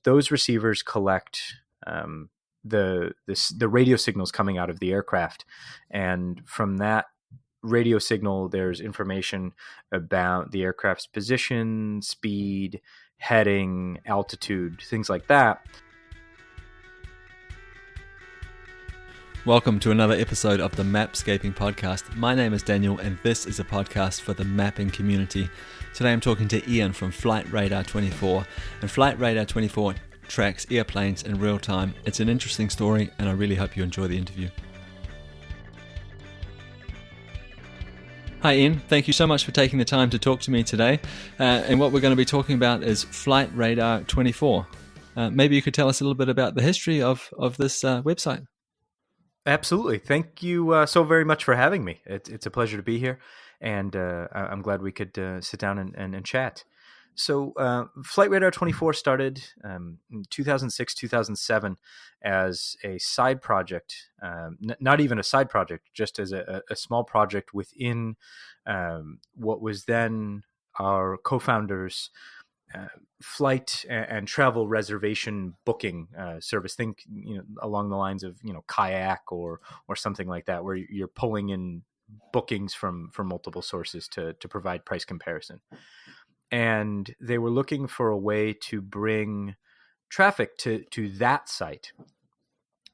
those receivers collect the radio signals coming out of the aircraft, and from that radio signal, there's information about the aircraft's position, speed, heading, altitude, things like that. Welcome to another episode of the Mapscaping Podcast. My name is Daniel, and this is a podcast for the mapping community. Today I'm talking to Ian from Flight Radar 24, and Flight Radar 24 tracks airplanes in real time. It's an interesting story, and I really hope you enjoy the interview. Hi Ian, thank you so much for taking the time to talk to me today. And what we're going to be talking about is Flight Radar 24. Maybe you could tell us a little bit about the history of this website. Absolutely. Thank you so very much for having me. It's a pleasure to be here, and I'm glad we could sit down and chat. So Flight Radar 24 started in 2006, 2007 as a side project, not even a side project, just as a small project within what was then our co-founders' flight and travel reservation booking service. Think, along the lines of, Kayak or something like that, where you're pulling in bookings from multiple sources to provide price comparison. And they were looking for a way to bring traffic to that site.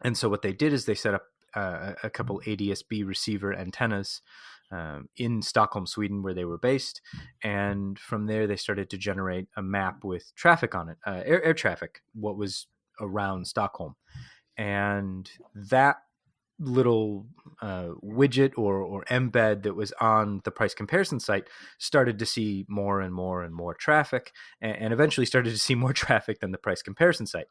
And so what they did is they set up a couple ADS-B receiver antennas in Stockholm, Sweden, where they were based. And from there, they started to generate a map with traffic on it, air traffic, what was around Stockholm. And that little widget or embed that was on the price comparison site started to see more and more and more traffic, and eventually started to see more traffic than the price comparison site.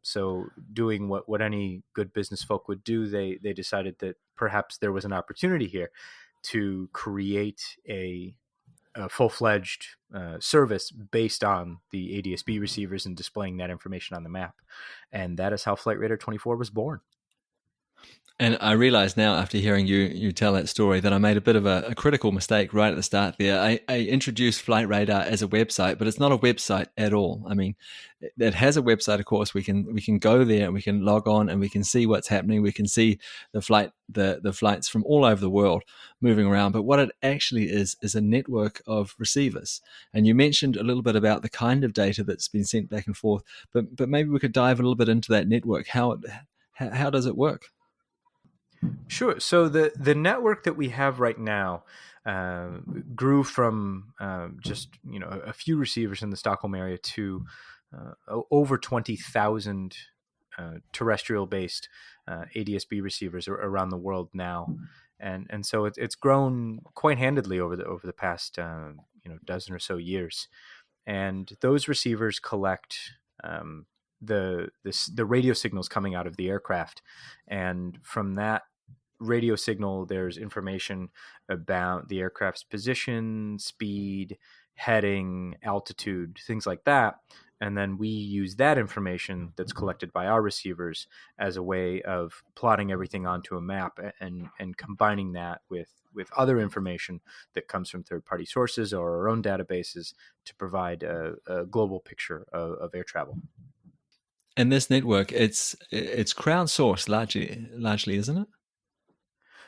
So doing what any good business folk would do, they decided that perhaps there was an opportunity here to create a full-fledged service based on the ADS-B receivers and displaying that information on the map. And that is how Flight Radar 24 was born. And I realize now, after hearing you tell that story, that I made a bit of a critical mistake right at the start there. I introduced Flight Radar as a website, but it's not a website at all. I mean, it has a website, of course. We can go there and we can log on and we can see what's happening. We can see the flights from all over the world moving around. But what it actually is a network of receivers. And you mentioned a little bit about the kind of data that's been sent back and forth. But maybe we could dive a little bit into that network. How does it work? Sure. So the network that we have right now grew from just a few receivers in the Stockholm area to over 20,000 terrestrial-based ADS-B receivers around the world now, and so it's grown quite handedly over the past dozen or so years, and those receivers collect the radio signals coming out of the aircraft, and from that radio signal, there's information about the aircraft's position, speed, heading, altitude, things like that. And then we use that information that's collected by our receivers as a way of plotting everything onto a map and combining that with other information that comes from third-party sources or our own databases to provide a global picture of air travel. And this network, it's crowdsourced largely, isn't it?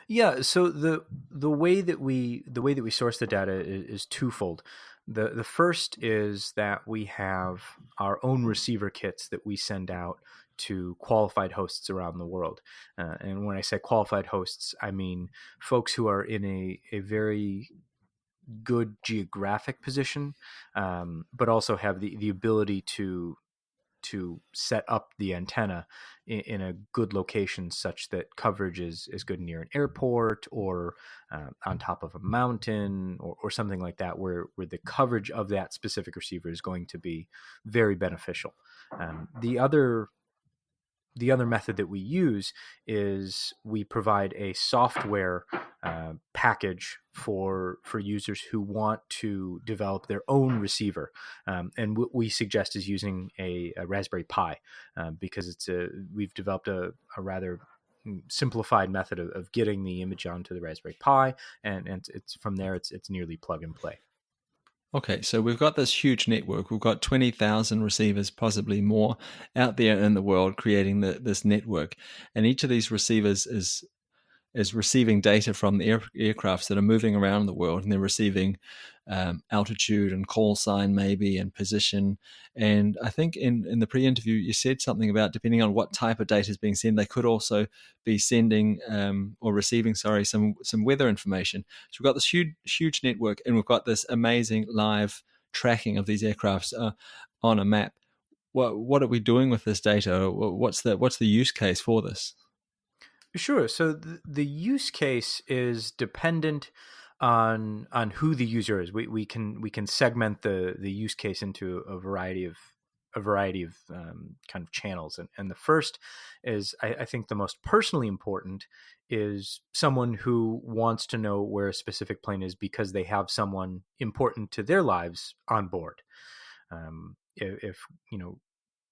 Yeah, so the way that we source the data is twofold. The first is that we have our own receiver kits that we send out to qualified hosts around the world. And when I say qualified hosts, I mean folks who are in a very good geographic position, but also have the ability to set up the antenna in a good location such that coverage is good near an airport or on top of a mountain or something like that, where the coverage of that specific receiver is going to be very beneficial. The other method that we use is we provide a software package for users who want to develop their own receiver, and what we suggest is using a Raspberry Pi because we've developed a rather simplified method of getting the image onto the Raspberry Pi, and it's from there it's nearly plug and play. Okay, so we've got this huge network. We've got 20,000 receivers, possibly more, out there in the world creating this network. And each of these receivers is receiving data from the aircrafts that are moving around the world, and they're receiving altitude and call sign maybe and position. And I think in the pre-interview you said something about depending on what type of data is being sent, they could also be sending or receiving, some weather information. So we've got this huge network, and we've got this amazing live tracking of these aircrafts on a map. What are we doing with this data? What's the use case for this? Sure. So the use case is dependent on who the user is. We can segment the use case into a variety of kind of channels, and the first is I think the most personally important is someone who wants to know where a specific plane is because they have someone important to their lives on board. If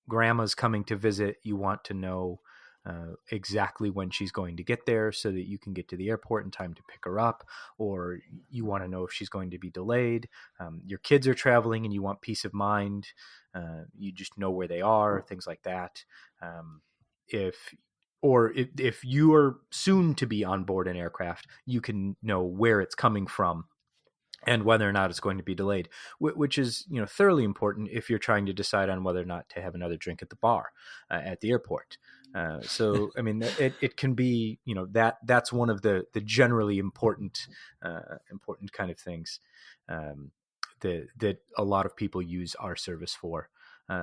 grandma's coming to visit, you want to know exactly when she's going to get there so that you can get to the airport in time to pick her up, or you want to know if she's going to be delayed. Your kids are traveling and you want peace of mind. You just know where they are, things like that. If if you are soon to be on board an aircraft, you can know where it's coming from and whether or not it's going to be delayed, which is thoroughly important if you're trying to decide on whether or not to have another drink at the bar at the airport. So I mean, it can be that's one of the generally important kind of things that a lot of people use our service for.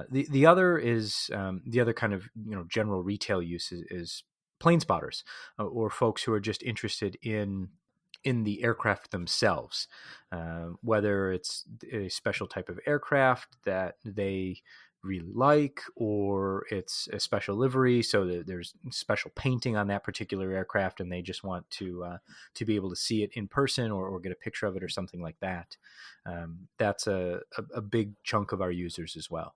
The other is the other kind of general retail use is plane spotters, or folks who are just interested in the aircraft themselves, whether it's a special type of aircraft that they really like, or it's a special livery, so that there's special painting on that particular aircraft, and they just want to be able to see it in person, or get a picture of it or something like that. That's a big chunk of our users as well.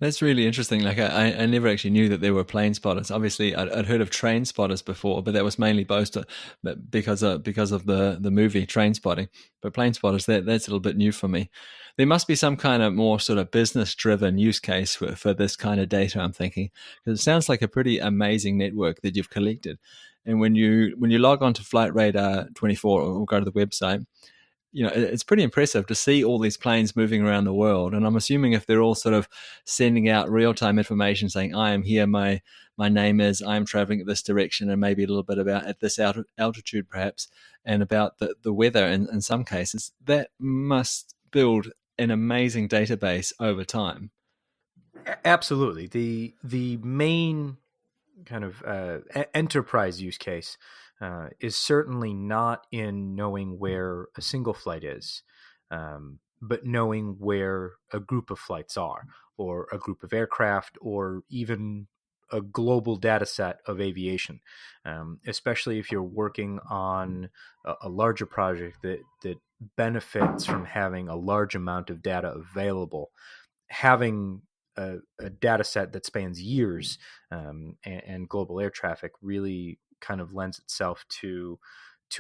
That's really interesting. Like I never actually knew that there were plane spotters. Obviously, I'd heard of train spotters before, but that was mainly because of the movie Train Spotting. But plane spotters, that's a little bit new for me. There must be some kind of more sort of business driven use case for this kind of data. I'm thinking, because it sounds like a pretty amazing network that you've collected. And when you log on to Flight Radar 24 or go to the website, it's pretty impressive to see all these planes moving around the world. And I'm assuming if they're all sort of sending out real-time information saying, I am here, my name is, I am traveling at this direction, and maybe a little bit about at this altitude perhaps, and about the weather in some cases, that must build an amazing database over time. Absolutely. The main kind of enterprise use case is certainly not in knowing where a single flight is, but knowing where a group of flights are, or a group of aircraft, or even a global data set of aviation, especially if you're working on a larger project that benefits from having a large amount of data available. Having a data set that spans years, and global air traffic really kind of lends itself to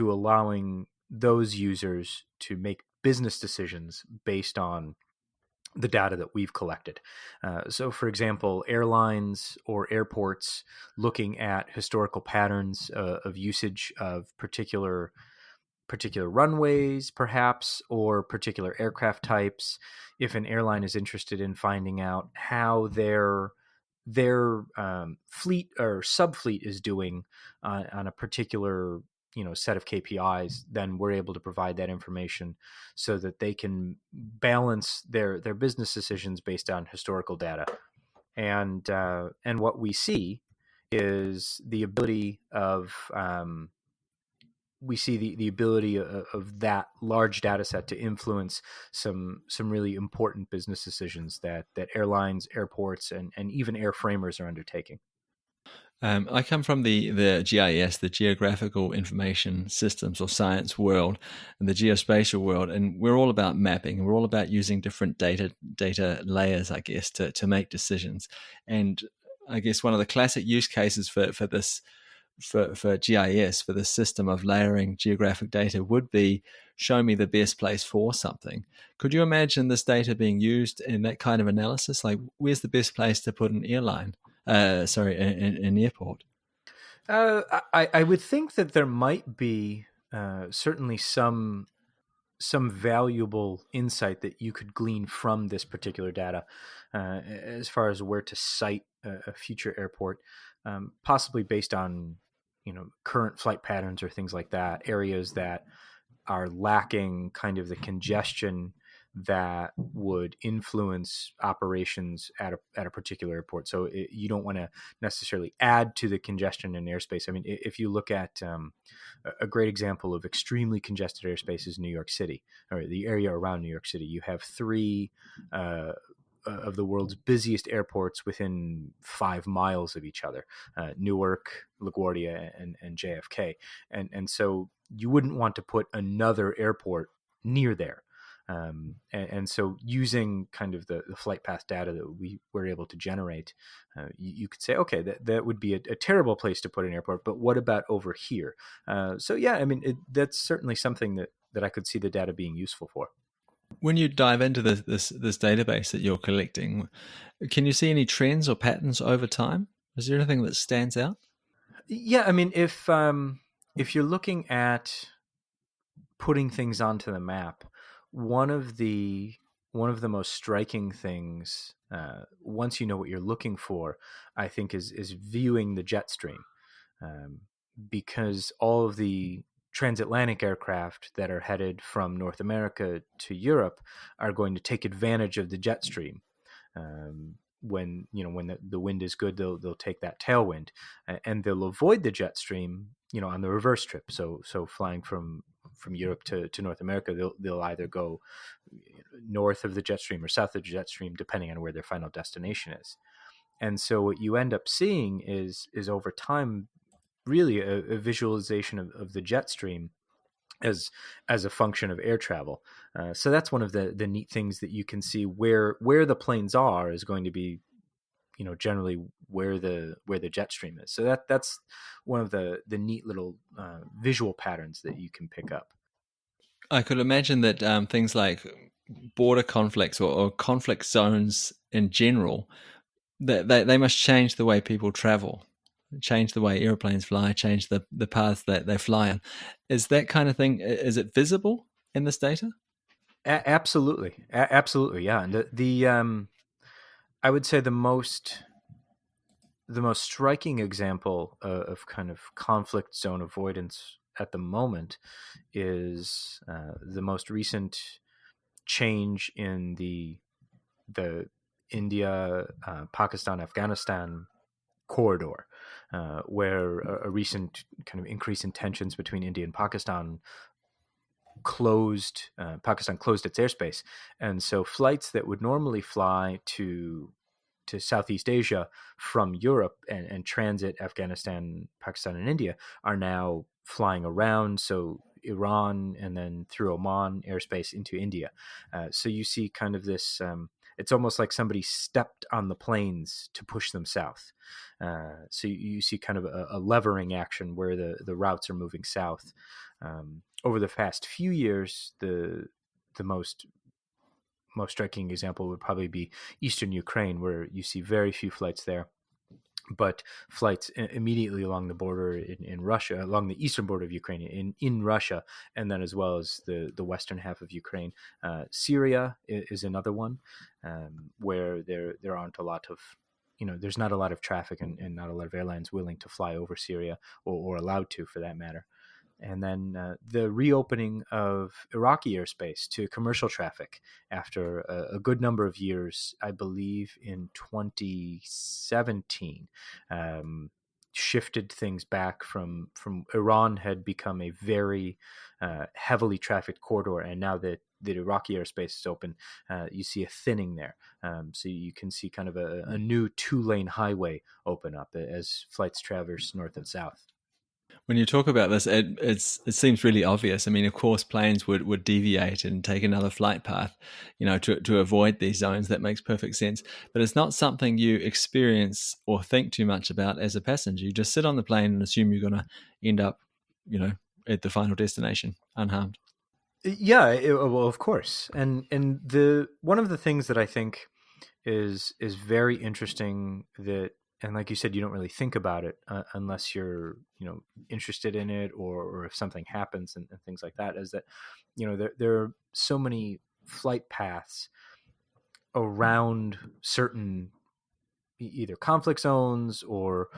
allowing those users to make business decisions based on the data that we've collected. So, for example, airlines or airports looking at historical patterns of usage of particular runways, perhaps, or particular aircraft types. If an airline is interested in finding out how their fleet or subfleet is doing on a particular set of KPIs, then we're able to provide that information so that they can balance their business decisions based on historical data. And what we see is the ability of the ability of that large data set to influence some really important business decisions that airlines, airports, and even airframers are undertaking. I come from the GIS, the Geographical Information Systems or Science world, and the geospatial world, and we're all about mapping. We're all about using different data layers, I guess, to make decisions. And I guess one of the classic use cases for this for GIS, for the system of layering geographic data, would be show me the best place for something. Could you imagine this data being used in that kind of analysis? Like, where's the best place to put an airline? An airport. I would think that there might be certainly some valuable insight that you could glean from this particular data as far as where to site a future airport, possibly based on current flight patterns or things like that, areas that are lacking kind of the congestion that would influence operations at a particular airport. So you don't want to necessarily add to the congestion in airspace. I mean, if you look at a great example of extremely congested airspace is New York City, or the area around New York City. You have three of the world's busiest airports within 5 miles of each other: Newark, LaGuardia, and JFK. And so you wouldn't want to put another airport near there. And so using kind of the flight path data that we were able to generate, you could say, okay, that would be a terrible place to put an airport, but what about over here? So yeah, I mean, that's certainly something that I could see the data being useful for. When you dive into this database that you're collecting, can you see any trends or patterns over time? Is there anything that stands out? Yeah, I mean, if you're looking at putting things onto the map, one of the most striking things, once you know what you're looking for, I think is viewing the jet stream, because all of the transatlantic aircraft that are headed from North America to Europe are going to take advantage of the jet stream. When the wind is good, they'll take that tailwind, and they'll avoid the jet stream on the reverse trip. So flying from Europe to North America, they'll either go north of the jet stream or south of the jet stream, depending on where their final destination is. And so what you end up seeing is over time really a visualization of the jet stream as a function of air travel. So that's one of the neat things that you can see where the planes are is going to be, generally where the jet stream is. So that's one of the neat little visual patterns that you can pick up. I could imagine that things like border conflicts or conflict zones in general, that they must change the way people travel, change the way airplanes fly, change the paths that they fly on. Is that kind of thing, is it visible in this data? Absolutely. Absolutely. Yeah. And the I would say the most striking example of kind of conflict zone avoidance at the moment is the most recent change in the India, Pakistan, Afghanistan corridor, where a recent kind of increase in tensions between India and Pakistan Pakistan closed its airspace, and so flights that would normally fly to Southeast Asia from Europe and transit Afghanistan, Pakistan, and India are now flying around. So Iran and then through Oman airspace into India. So you see kind of this. It's almost like somebody stepped on the planes to push them south. So you see kind of a levering action where the routes are moving south. Over the past few years, the most striking example would probably be Eastern Ukraine, where you see very few flights there, but flights immediately along the border in Russia, along the eastern border of Ukraine in Russia, and then as well as the western half of Ukraine. Syria is another one where there aren't a lot of, there's not a lot of traffic and not a lot of airlines willing to fly over Syria or allowed to, for that matter. And then the reopening of Iraqi airspace to commercial traffic after a good number of years, I believe in 2017, shifted things back from Iran had become a very heavily trafficked corridor, and now that the Iraqi airspace is open, you see a thinning there. So you can see kind of a new 2-lane highway open up as flights traverse north and south. When you talk about this, it seems really obvious. I mean, of course, planes would deviate and take another flight path, to avoid these zones. That makes perfect sense. But it's not something you experience or think too much about as a passenger. You just sit on the plane and assume you're going to end up, at the final destination unharmed. Yeah, well, of course, and the one of the things that I think is very interesting, that, and like you said, you don't really think about it unless you're interested in it, or if something happens, and things like that, is that there are so many flight paths around certain either conflict zones, or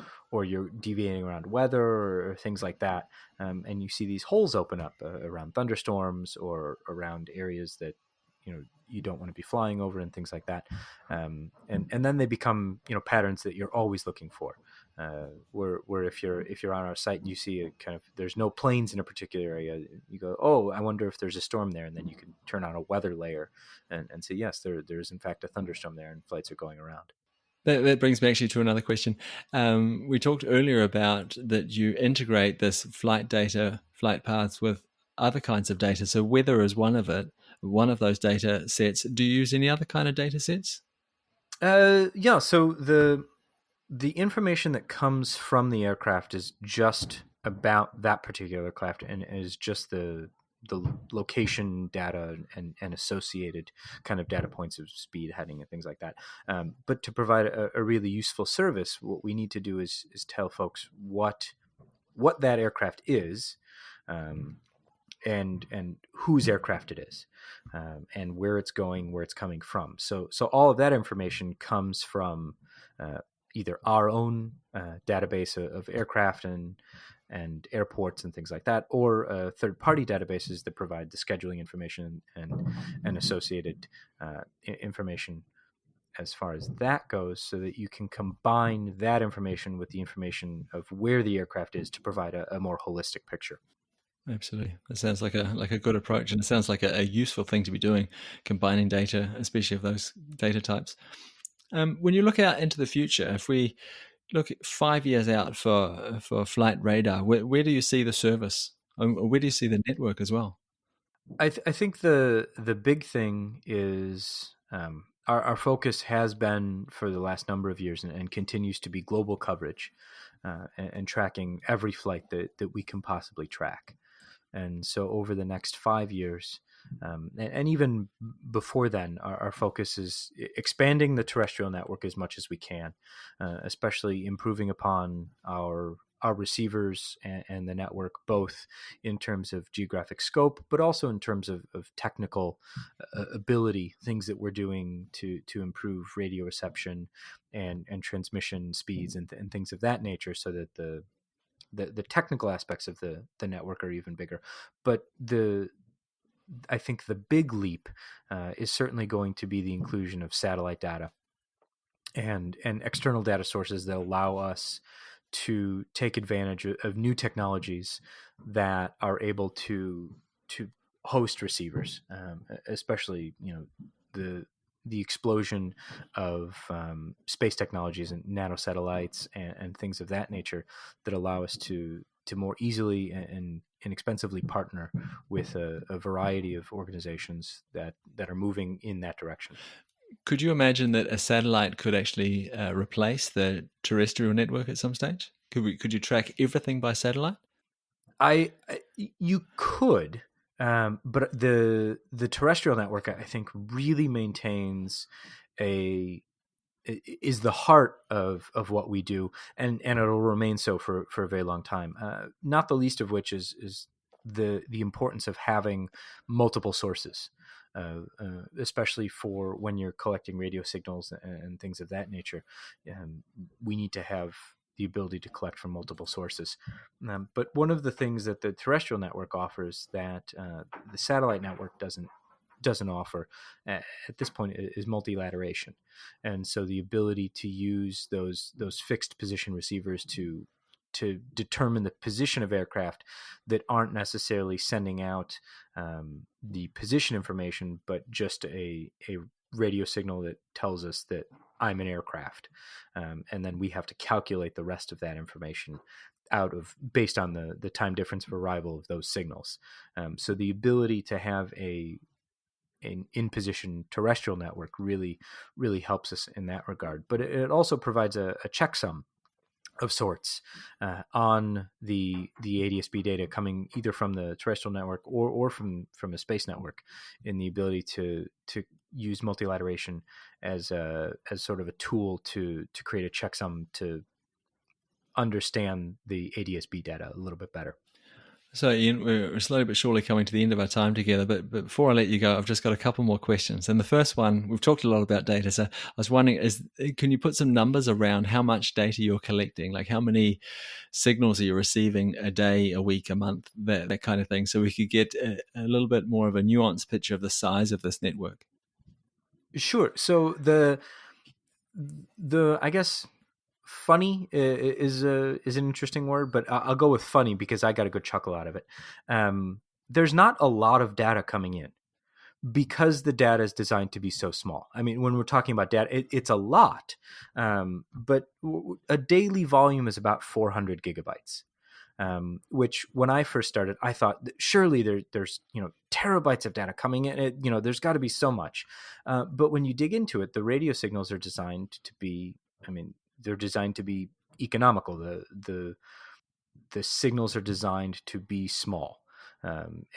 you're deviating around weather, or things like that, and you see these holes open up around thunderstorms, or around areas that you don't want to be flying over, and things like that, and then they become patterns that you're always looking for, where if you're on our site and you see a kind of, there's no planes in a particular area, you go, oh, I wonder if there's a storm there, and then you can turn on a weather layer and say, yes, there's in fact a thunderstorm there, and flights are going around. That brings me actually to another question. We talked earlier about that you integrate this flight data, flight paths with other kinds of data. So weather is one of those data sets. Do you use any other kind of data sets? Yeah. So the information that comes from the aircraft is just about that particular craft, and is just the location data, and associated kind of data points of speed, heading, and things like that. But to provide a really useful service, what we need to do is tell folks what that aircraft is, and whose aircraft it is, and where it's going, where it's coming from. So all of that information comes from either our own database of aircraft and airports and things like that, or third-party databases that provide the scheduling information and associated information as far as that goes, so that you can combine that information with the information of where the aircraft is to provide a more holistic picture. Absolutely. That sounds like a good approach, and it sounds like a useful thing to be doing, combining data, especially of those data types. When you look out into the future, if we look at 5 years out for Flight Radar, where do you see the service? Where do you see the network as well? I think the big thing is, our focus has been for the last number of years, and continues to be, global coverage, and tracking every flight that we can possibly track. And so over the next 5 years, and even before then, our focus is expanding the terrestrial network as much as we can, especially improving upon our receivers and the network, both in terms of geographic scope, but also in terms of technical ability, things that we're doing to improve radio reception and transmission speeds, and things of that nature, so that the technical aspects of the network are even bigger. But I think the big leap is certainly going to be the inclusion of satellite data and external data sources that allow us to take advantage of new technologies that are able to host receivers, especially the explosion of space technologies and nanosatellites and things of that nature, that allow us to more easily and inexpensively partner with a variety of organizations that are moving in that direction. Could you imagine that a satellite could actually replace the terrestrial network at some stage? Could you track everything by satellite? You could, but the terrestrial network, I think, really maintains is the heart of what we do, and it'll remain so for a very long time. Not the least of which is the importance of having multiple sources, especially for when you're collecting radio signals and things of that nature. We need to have the ability to collect from multiple sources. But one of the things that the terrestrial network offers that the satellite network doesn't offer at this point is multilateration, and so the ability to use those fixed position receivers to determine the position of aircraft that aren't necessarily sending out the position information, but just a radio signal that tells us that I'm an aircraft. And then we have to calculate the rest of that information based on the time difference of arrival of those signals. So the ability to have an in-position terrestrial network really helps us in that regard. But it also provides a checksum of sorts on the ADS-B data coming either from the terrestrial network or from a space network, in the ability to use multilateration as sort of a tool to create a checksum to understand the ADS-B data a little bit better. So, Ian, we're slowly but surely coming to the end of our time together. But before I let you go, I've just got a couple more questions. And the first one, we've talked a lot about data. So I was wondering, can you put some numbers around how much data you're collecting? Like how many signals are you receiving a day, a week, a month, that kind of thing, so we could get a little bit more of a nuanced picture of the size of this network? Sure. So the I guess funny is an interesting word, but I'll go with funny because I got a good chuckle out of it. There's not a lot of data coming in because the data is designed to be so small. I mean, when we're talking about data, it's a lot, but a daily volume is about 400 gigabytes. Which when I first started, I thought surely there's terabytes of data coming in. There's got to be so much. But when you dig into it, the radio signals are designed to be. I mean, they're designed to be economical. The signals are designed to be small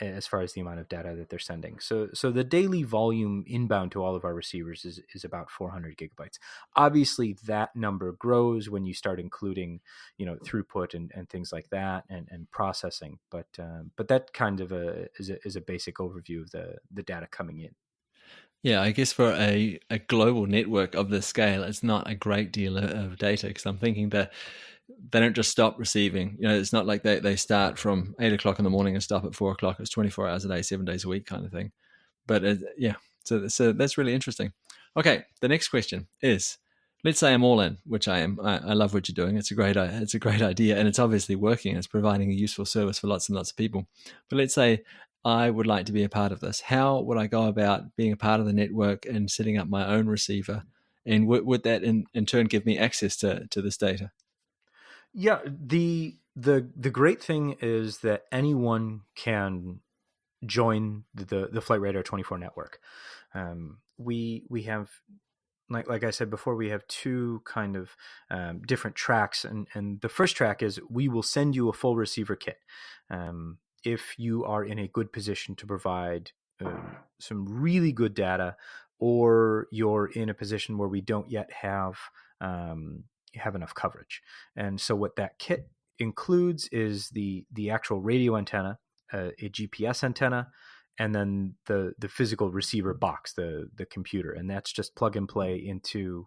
as far as the amount of data that they're sending. So the daily volume inbound to all of our receivers is about 400 gigabytes. Obviously, that number grows when you start including throughput and things like that and processing. But that kind of is a basic overview of the data coming in. Yeah, I guess for a global network of this scale, it's not a great deal of data, because I'm thinking that they don't just stop receiving. It's not like they start from 8 o'clock in the morning and stop at 4 o'clock. It's 24 hours a day, 7 days a week kind of thing. But so that's really interesting. Okay, the next question is, let's say I'm all in, which I am. I love what you're doing. It's a great idea, and it's obviously working. It's providing a useful service for lots and lots of people. But let's say I would like to be a part of this. How would I go about being a part of the network and setting up my own receiver? And would that in turn give me access to this data? Yeah, the great thing is that anyone can join the Flight Radar 24 network. We have, like I said before, we have two kind of different tracks, and the first track is we will send you a full receiver kit if you are in a good position to provide some really good data, or you're in a position where we don't yet have enough coverage. And so what that kit includes is the actual radio antenna, a GPS antenna, and then the physical receiver box, the computer, and that's just plug and play into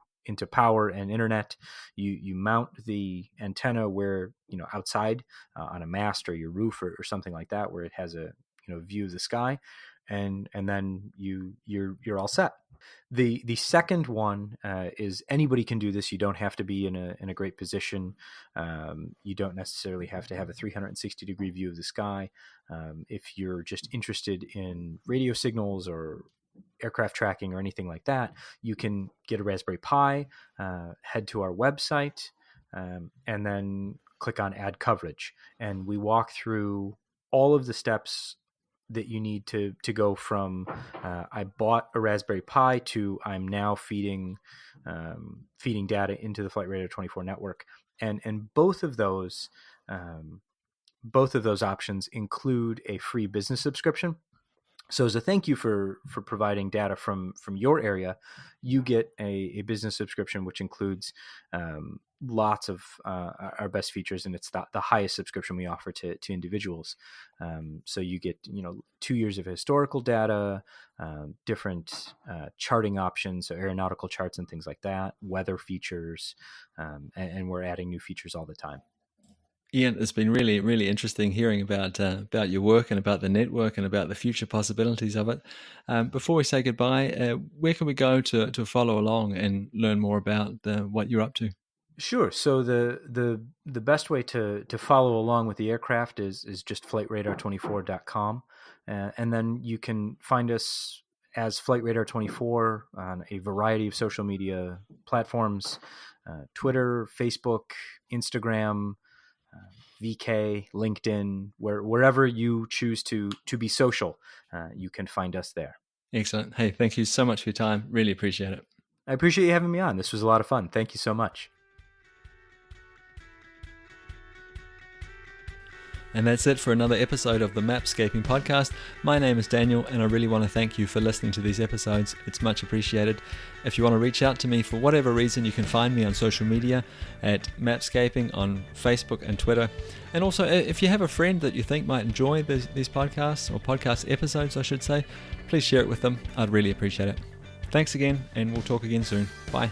power and internet. You mount the antenna where outside on a mast or your roof or something like that, where it has a view of the sky, and then you're all set. The second one is anybody can do this. You don't have to be in a great position. You don't necessarily have to have a 360-degree view of the sky. If you're just interested in radio signals or aircraft tracking or anything like that, you can get a Raspberry Pi, head to our website, and then click on Add Coverage. And we walk through all of the steps that you need to go from I bought a Raspberry Pi to I'm now feeding data into the Flight Radar 24 network, and both of those options include a free business subscription. So as a thank you for providing data from your area, you get a business subscription, which includes lots of our best features, and it's the highest subscription we offer to individuals. So you get 2 years of historical data, different charting options, so aeronautical charts and things like that, weather features, and we're adding new features all the time. Ian, it's been really, really interesting hearing about your work and about the network and about the future possibilities of it. Before we say goodbye, where can we go to follow along and learn more about what you're up to? Sure. So the best way to follow along with the aircraft is just flightradar24.com, and then you can find us as Flight Radar 24 on a variety of social media platforms, Twitter, Facebook, Instagram, VK, LinkedIn, wherever you choose to be social, you can find us there. Excellent. Hey, thank you so much for your time. Really appreciate it. I appreciate you having me on. This was a lot of fun. Thank you so much. And that's it for another episode of the Mapscaping Podcast. My name is Daniel, and I really want to thank you for listening to these episodes. It's much appreciated. If you want to reach out to me for whatever reason, you can find me on social media at Mapscaping on Facebook and Twitter. And also, if you have a friend that you think might enjoy these podcasts, or podcast episodes, I should say, please share it with them. I'd really appreciate it. Thanks again, and we'll talk again soon. Bye.